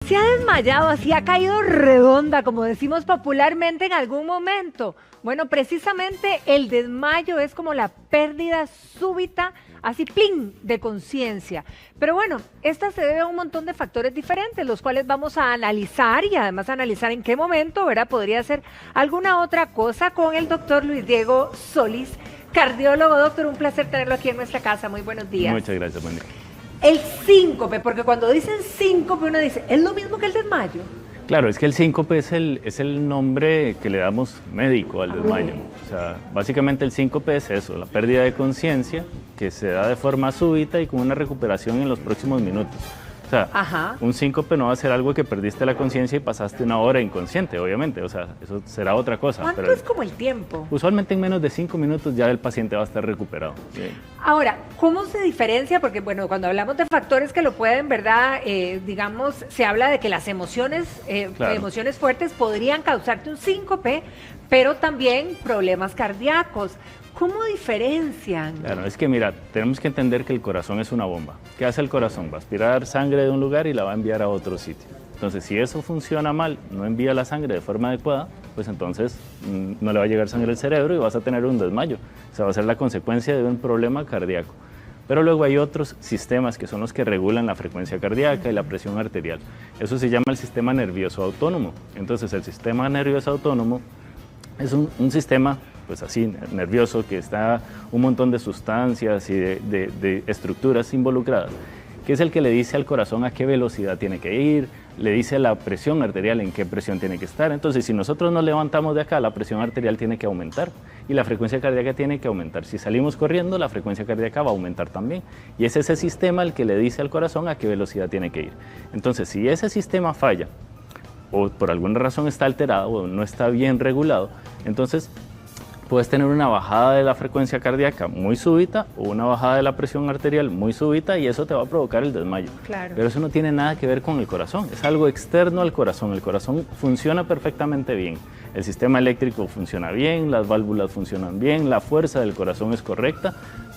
¿Se ha desmayado, así ha caído redonda, como decimos popularmente en algún momento? Bueno, precisamente el desmayo es como la pérdida súbita, así plin, de conciencia. Pero bueno, esta se debe a un montón de factores diferentes, los cuales vamos a analizar y además analizar en qué momento, ¿verdad? Podría ser alguna otra cosa con el doctor Luis Diego Solís, cardiólogo. Doctor, un placer tenerlo aquí en nuestra casa. Muy buenos días. Muchas gracias, Wendy. El síncope, porque cuando dicen síncope uno dice, ¿es lo mismo que el desmayo? Claro, es que el síncope es el nombre que le damos médico al desmayo. O sea, básicamente el síncope es eso, la pérdida de conciencia que se da de forma súbita y con una recuperación en los próximos minutos. O sea, un síncope no va a ser algo que perdiste la conciencia y pasaste una hora inconsciente, obviamente. O sea, eso será otra cosa. ¿Cuánto pero es como el tiempo? Usualmente en menos de 5 minutos ya el paciente va a estar recuperado. Sí. Ahora, ¿cómo se diferencia? Porque, bueno, cuando hablamos de factores que lo pueden, ¿verdad? Digamos, se habla de que las emociones, Claro. emociones fuertes podrían causarte un síncope, pero también problemas cardíacos. ¿Cómo diferencian? Claro, es que mira, tenemos que entender que el corazón es una bomba. ¿Qué hace el corazón? Va a aspirar sangre de un lugar y la va a enviar a otro sitio. Entonces, si eso funciona mal, no envía la sangre de forma adecuada, pues entonces no le va a llegar sangre al cerebro y vas a tener un desmayo. O sea, va a ser la consecuencia de un problema cardíaco. Pero luego hay otros sistemas que son los que regulan la frecuencia cardíaca y la presión arterial. Eso se llama el sistema nervioso autónomo. Entonces, el sistema nervioso autónomo es un sistema, pues así, nervioso, que está un montón de sustancias y de estructuras involucradas, que es el que le dice al corazón a qué velocidad tiene que ir, le dice a la presión arterial en qué presión tiene que estar. Entonces, si nosotros nos levantamos de acá, la presión arterial tiene que aumentar y la frecuencia cardíaca tiene que aumentar. Si salimos corriendo, la frecuencia cardíaca va a aumentar también. Y es ese sistema el que le dice al corazón a qué velocidad tiene que ir. Entonces, si ese sistema falla, o por alguna razón está alterado o no está bien regulado, entonces puedes tener una bajada de la frecuencia cardíaca muy súbita o una bajada de la presión arterial muy súbita y eso te va a provocar el desmayo. Claro. Pero eso no tiene nada que ver con el corazón, es algo externo al corazón. El corazón funciona perfectamente bien, el sistema eléctrico funciona bien, las válvulas funcionan bien, la fuerza del corazón es correcta,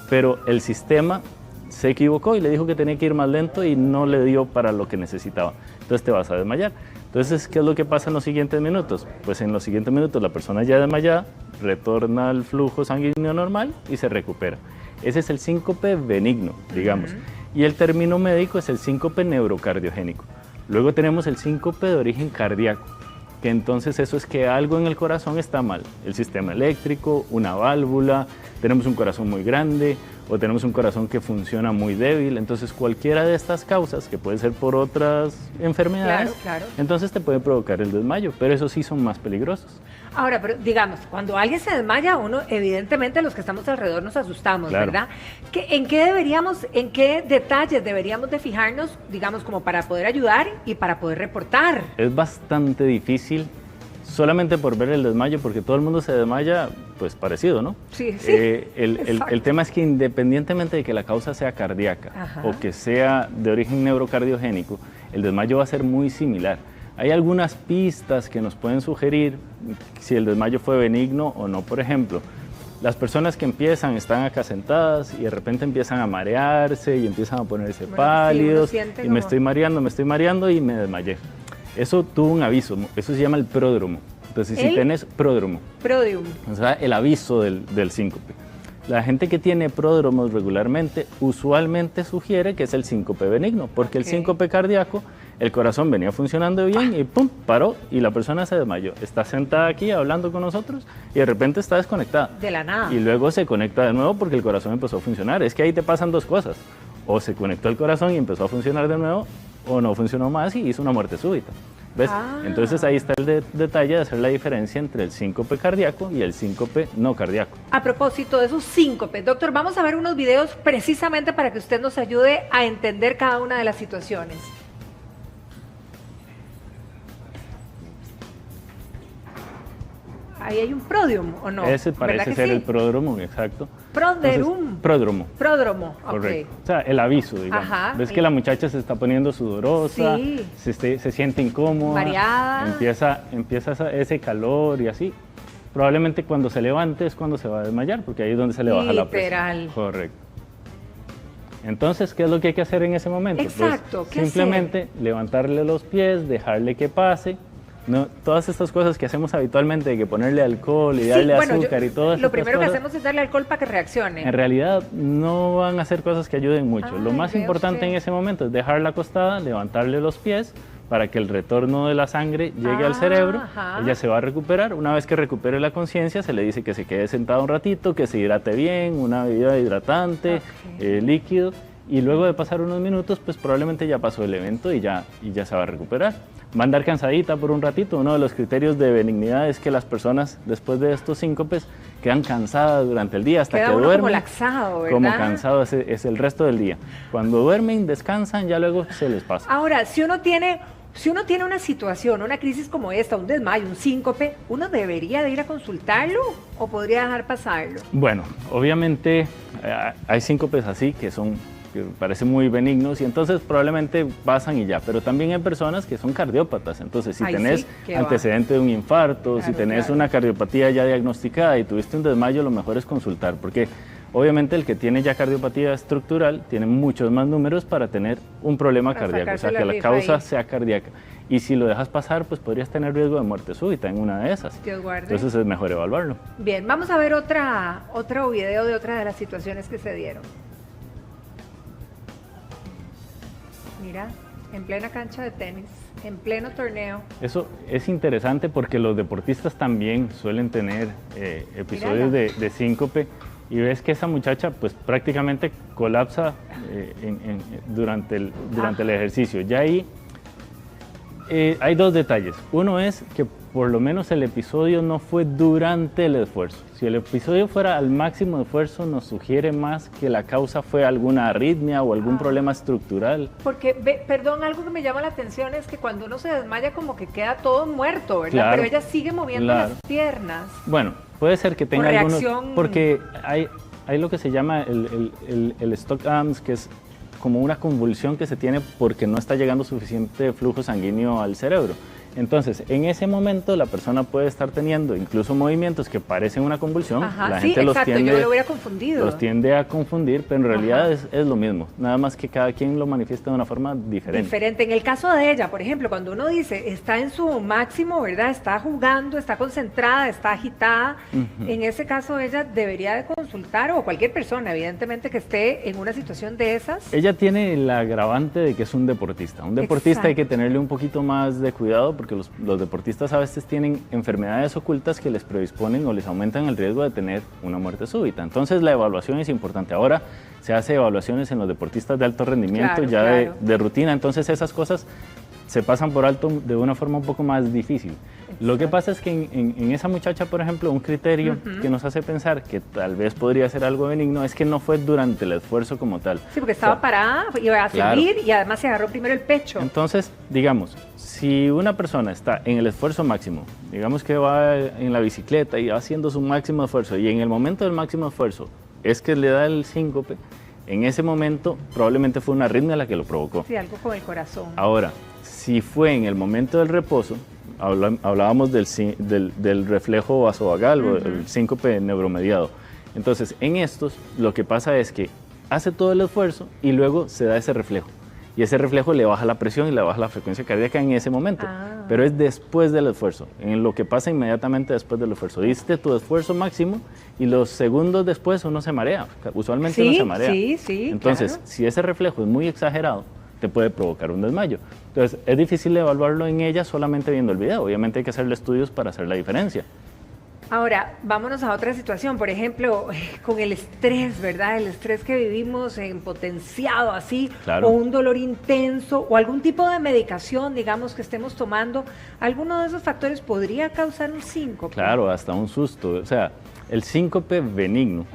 pero el sistema se equivocó y le dijo que tenía que ir más lento y no le dio para lo que necesitaba. Entonces te vas a desmayar. Entonces, ¿qué es lo que pasa en los siguientes minutos? Pues en los siguientes minutos la persona ya desmayada retorna al flujo sanguíneo normal y se recupera. Ese es el síncope benigno, digamos. Y el término médico es el síncope neurocardiogénico. Luego tenemos el síncope de origen cardíaco, que entonces eso es que algo en el corazón está mal. El sistema eléctrico, una válvula, tenemos un corazón muy grande o tenemos un corazón que funciona muy débil. Entonces cualquiera de estas causas, que puede ser por otras enfermedades, Claro. entonces te puede provocar el desmayo, pero esos sí son más peligrosos. Ahora, pero digamos, cuando alguien se desmaya, uno, evidentemente los que estamos alrededor nos asustamos, Claro. ¿verdad? ¿En qué detalles deberíamos de fijarnos, digamos, como para poder ayudar y para poder reportar? Es bastante difícil solamente por ver el desmayo, porque todo el mundo se desmaya, pues parecido, ¿no? Sí, sí. El tema es que independientemente de que la causa sea cardíaca o que sea de origen neurocardiogénico, el desmayo va a ser muy similar. Hay algunas pistas que nos pueden sugerir si el desmayo fue benigno o no. Por ejemplo, las personas que están acá sentadas y de repente empiezan a marearse y empiezan a ponerse pálidos, sí, y me estoy mareando y me desmayé. Eso tuvo un aviso, eso se llama el pródromo. Entonces, si tenés pródromo, o sea, el aviso del síncope. La gente que tiene pródromos regularmente, usualmente sugiere que es el síncope benigno, porque el síncope cardíaco, el corazón venía funcionando bien y pum, paró y la persona se desmayó. Está sentada aquí hablando con nosotros y de repente está desconectada. De la nada. Y luego se conecta de nuevo porque el corazón empezó a funcionar. Es que ahí te pasan dos cosas. O se conectó el corazón y empezó a funcionar de nuevo, o no funcionó más y hizo una muerte súbita. ¿Ves? Entonces ahí está el detalle de hacer la diferencia entre el síncope cardíaco y el síncope no cardíaco. A propósito de esos síncopes, doctor, vamos a ver unos videos precisamente para que usted nos ayude a entender cada una de las situaciones. Ahí hay un pródromo, ¿o no? Ese parece ser el pródromo, exacto. Pródromo. Pródromo, ok. correcto. O sea, el aviso, digamos. Ves que la muchacha se está poniendo sudorosa, se siente incómoda, mareada, empieza ese calor y así. Probablemente cuando se levante es cuando se va a desmayar, porque ahí es donde se le baja la presión. Literal. Correcto. Entonces, ¿qué es lo que hay que hacer en ese momento? Exacto, pues, simplemente levantarle los pies, dejarle que pase. No, todas estas cosas que hacemos habitualmente, de que ponerle alcohol y darle azúcar y todo eso. Lo primero que hacemos es darle alcohol para que reaccione. En realidad no van a ser cosas que ayuden mucho. Lo más importante en ese momento es dejarla acostada, levantarle los pies para que el retorno de la sangre llegue al cerebro. Ella se va a recuperar. Una vez que recupere la conciencia, se le dice que se quede sentada un ratito, que se hidrate bien, una bebida hidratante, líquido. Y luego de pasar unos minutos, pues probablemente ya pasó el evento y ya se va a recuperar. Va a andar cansadita por un ratito. Uno de los criterios de benignidad es que las personas después de estos síncopes quedan cansadas durante el día hasta que duermen. Como laxado, ¿verdad? Como cansado, es el resto del día. Cuando duermen, descansan, ya luego se les pasa. Ahora, si uno tiene una situación, una crisis como esta, un desmayo, un síncope, ¿uno debería de ir a consultarlo o podría dejar pasarlo? Bueno, obviamente hay síncopes así que parecen muy benignos y entonces probablemente pasan y ya, pero también hay personas que son cardiópatas, entonces si tenés antecedente de un infarto, si tenés una cardiopatía ya diagnosticada y tuviste un desmayo, lo mejor es consultar, porque obviamente el que tiene ya cardiopatía estructural tiene muchos más números para tener un problema cardíaco, o sea que la causa sea cardíaca. Y si lo dejas pasar, pues podrías tener riesgo de muerte súbita en una de esas. Dios guarde. Entonces es mejor evaluarlo. Bien, vamos a ver otro video de otra de las situaciones que se dieron. Mira, en plena cancha de tenis, en pleno torneo. Eso es interesante porque los deportistas también suelen tener episodios de síncope y ves que esa muchacha pues prácticamente colapsa durante el ejercicio. Ya ahí hay dos detalles. Uno es que por lo menos el episodio no fue durante el esfuerzo. Si el episodio fuera al máximo de esfuerzo, nos sugiere más que la causa fue alguna arritmia o algún problema estructural. Porque, perdón, algo que me llama la atención es que cuando uno se desmaya como que queda todo muerto, ¿verdad? Claro, pero ella sigue moviendo las piernas. Bueno, puede ser que tenga algunos... Porque hay lo que se llama el stock arms, que es como una convulsión que se tiene porque no está llegando suficiente flujo sanguíneo al cerebro. Entonces, en ese momento la persona puede estar teniendo incluso movimientos que parecen una convulsión. La gente los tiende a confundir, pero en realidad es lo mismo, nada más que cada quien lo manifiesta de una forma diferente. En el caso de ella, por ejemplo, cuando uno dice está en su máximo, ¿verdad? Está jugando, está concentrada, está agitada, en ese caso ella debería de consultar, o cualquier persona, evidentemente, que esté en una situación de esas. Ella tiene el agravante de que es un deportista. Un deportista hay que tenerle un poquito más de cuidado porque los deportistas a veces tienen enfermedades ocultas que les predisponen o les aumentan el riesgo de tener una muerte súbita. Entonces la evaluación es importante. Ahora se hace evaluaciones en los deportistas de alto rendimiento de rutina, entonces esas cosas se pasan por alto de una forma un poco más difícil. Lo que pasa es que en esa muchacha, por ejemplo, un criterio que nos hace pensar que tal vez podría ser algo benigno es que no fue durante el esfuerzo como tal. Sí, porque estaba parada, iba a servir y además se agarró primero el pecho. Entonces, digamos, si una persona está en el esfuerzo máximo, digamos que va en la bicicleta y va haciendo su máximo esfuerzo y en el momento del máximo esfuerzo es que le da el síncope, en ese momento probablemente fue una arritmia la que lo provocó. Sí, algo con el corazón. Ahora, si fue en el momento del reposo, hablábamos del reflejo vasovagal o el síncope neuromediado. Entonces, en estos, lo que pasa es que hace todo el esfuerzo y luego se da ese reflejo. Y ese reflejo le baja la presión y le baja la frecuencia cardíaca en ese momento. Pero es después del esfuerzo, en lo que pasa inmediatamente después del esfuerzo. Diste tu esfuerzo máximo y los segundos después uno se marea. Usualmente uno se marea. Entonces, si ese reflejo es muy exagerado, te puede provocar un desmayo. Entonces, es difícil evaluarlo en ella solamente viendo el video. Obviamente hay que hacerle estudios para hacer la diferencia. Ahora, vámonos a otra situación, por ejemplo, con el estrés, ¿verdad? El estrés que vivimos en potenciado así, o un dolor intenso, o algún tipo de medicación, digamos, que estemos tomando, ¿alguno de esos factores podría causar un síncope? Claro, hasta un susto. O sea, el síncope benigno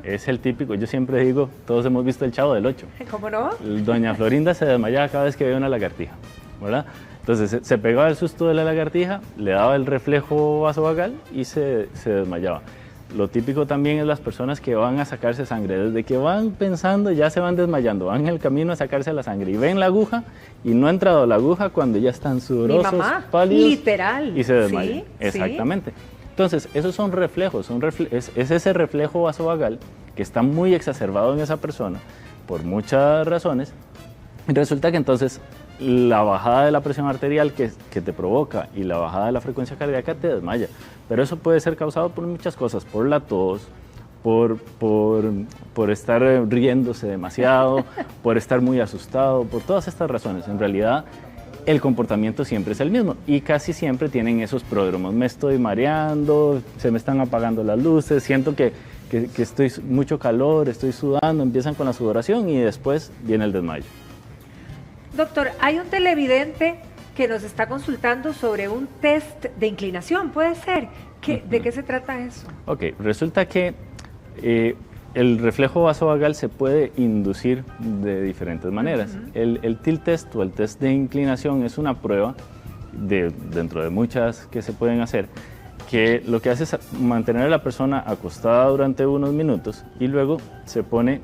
es el típico, yo siempre digo, todos hemos visto el Chavo del Ocho. ¿Cómo no? Doña Florinda se desmayaba cada vez que veía una lagartija, ¿verdad? Entonces se pegaba el susto de la lagartija, le daba el reflejo vasovagal y se desmayaba. Lo típico también es las personas que van a sacarse sangre. Desde que van pensando ya se van desmayando, van en el camino a sacarse la sangre y ven la aguja y no ha entrado la aguja cuando ya están sudorosos, pálidos, literal, y se desmayan. Exactamente. Entonces, esos son reflejos, es ese reflejo vasovagal que está muy exacerbado en esa persona, por muchas razones. Y resulta que entonces la bajada de la presión arterial que te provoca y la bajada de la frecuencia cardíaca te desmaya. Pero eso puede ser causado por muchas cosas, por la tos, por estar riéndose demasiado, por estar muy asustado, por todas estas razones. En realidad, el comportamiento siempre es el mismo y casi siempre tienen esos pródromos. Me estoy mareando, se me están apagando las luces, siento que estoy mucho calor, estoy sudando, empiezan con la sudoración y después viene el desmayo. Doctor, hay un televidente que nos está consultando sobre un test de inclinación, ¿puede ser? ¿De qué se trata eso? Ok, resulta que el reflejo vasovagal se puede inducir de diferentes maneras. El tilt test o el test de inclinación es una prueba, dentro de muchas que se pueden hacer, que lo que hace es mantener a la persona acostada durante unos minutos y luego se pone,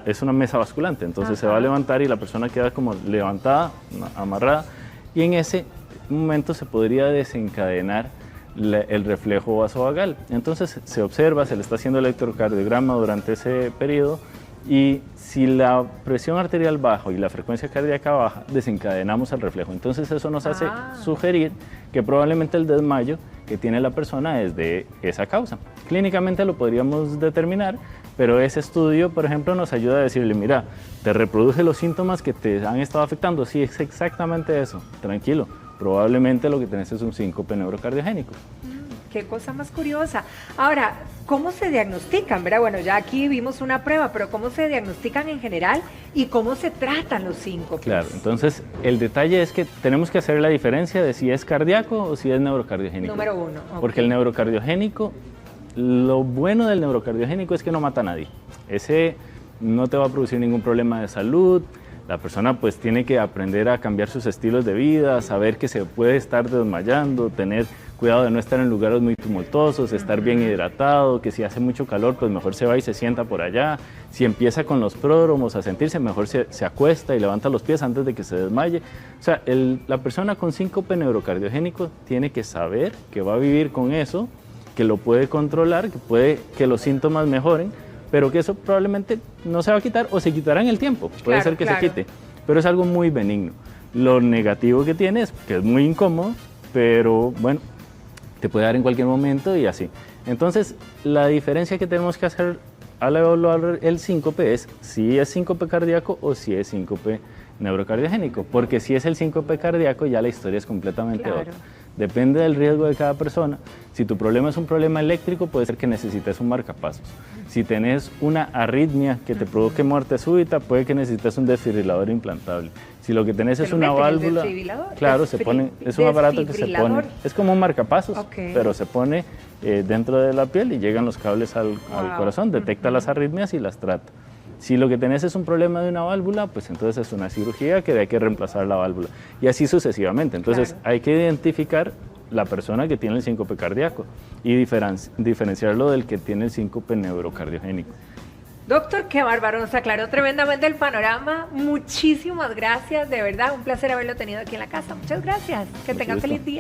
es una mesa basculante, entonces se va a levantar y la persona queda como levantada, amarrada, y en ese momento se podría desencadenar el reflejo vasovagal. Entonces se observa, se le está haciendo electrocardiograma durante ese periodo y si la presión arterial baja y la frecuencia cardíaca baja, desencadenamos el reflejo. Entonces eso nos hace sugerir que probablemente el desmayo que tiene la persona es de esa causa. Clínicamente lo podríamos determinar, pero ese estudio, por ejemplo, nos ayuda a decirle, mira, te reproduce los síntomas que te han estado afectando. Sí, es exactamente eso, tranquilo. Probablemente lo que tenés es un síncope neurocardiogénico. Qué cosa más curiosa. Ahora, ¿cómo se diagnostican? ¿Verdad? Bueno, ya aquí vimos una prueba, pero ¿cómo se diagnostican en general y cómo se tratan los síncopes? Claro, entonces el detalle es que tenemos que hacer la diferencia de si es cardíaco o si es neurocardiogénico. Número uno. Okay. Porque el neurocardiogénico, lo bueno del neurocardiogénico es que no mata a nadie. Ese no te va a producir ningún problema de salud. La persona pues tiene que aprender a cambiar sus estilos de vida, saber que se puede estar desmayando, tener cuidado de no estar en lugares muy tumultuosos, estar bien hidratado, que si hace mucho calor pues mejor se va y se sienta por allá. Si empieza con los pródromos a sentirse, mejor se acuesta y levanta los pies antes de que se desmaye. O sea, la persona con síncope neurocardiogénico tiene que saber que va a vivir con eso, que lo puede controlar, que los síntomas mejoren, pero que eso probablemente no se va a quitar o se quitará en el tiempo. Puede ser que se quite, pero es algo muy benigno. Lo negativo que tiene es que es muy incómodo, pero bueno, te puede dar en cualquier momento y así. Entonces, la diferencia que tenemos que hacer al evaluar el síncope es si es síncope cardíaco o si es síncope neurocardiogénico, porque si es el síncope cardíaco ya la historia es completamente otra. Depende del riesgo de cada persona. Si tu problema es un problema eléctrico, puede ser que necesites un marcapasos. Si tenés una arritmia que te provoque muerte súbita, puede que necesites un desfibrilador implantable. Si lo que tenés es una válvula, claro, se pone, es un aparato que se pone, es como un marcapasos, pero se pone dentro de la piel y llegan los cables al corazón, detecta las arritmias y las trata. Si lo que tenés es un problema de una válvula, pues entonces es una cirugía que hay que reemplazar la válvula. Y así sucesivamente. Entonces hay que identificar la persona que tiene el síncope cardíaco y diferenciarlo del que tiene el síncope neurocardiogénico. Doctor, qué bárbaro, nos aclaró tremendamente el panorama. Muchísimas gracias, de verdad, un placer haberlo tenido aquí en la casa. Muchas gracias, que tengan feliz día.